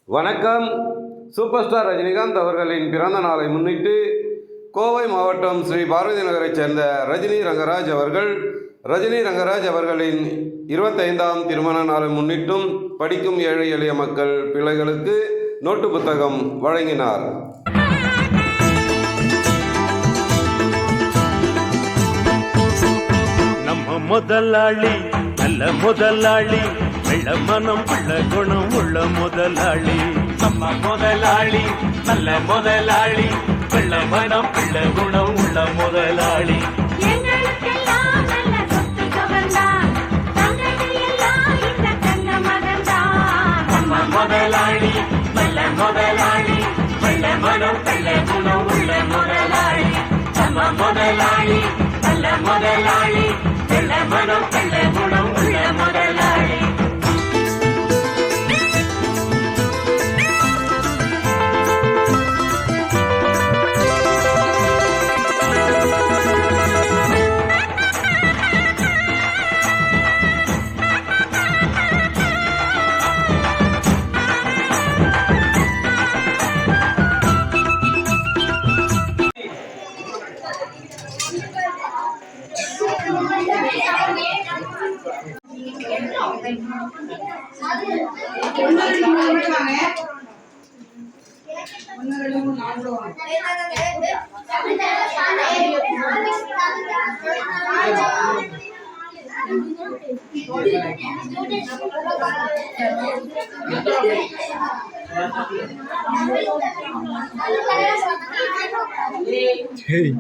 வணக்கம். Super star Rajinikanth அவர்களின் பிறந்த நாளை முன்னிட்டு கோவை மாவட்டம் ஸ்ரீ பாரதி நகரைச் சேர்ந்த ரஜினி ரங்கராஜ் அவர்களின் 25ஆம் திருமண நாளை முன்னிட்டும் படிக்கும் ஏழை எளிய மக்கள் பிள்ளைகளுக்கு நோட்டு புத்தகம் வழங்கினார். நம்ம முதலாளி நல்ல முதலாளி, வெள்ள மனம் உள்ள குணம் உள்ள முதலாளி. நம்ம முதலாளி நல்ல முதலாளி, வெள்ள மனம் உள்ள குணம் உள்ள முதலாளி. நம்ம முதலாளி நல்ல முதலாளி, வெள்ள மனம் உள்ள குணம் உள்ள முதலாளி. நம்ம முதலாளி நல்ல முதலாளி, வெள்ள மனம் உள்ள குணம் உள்ள முதலாளி. Hey.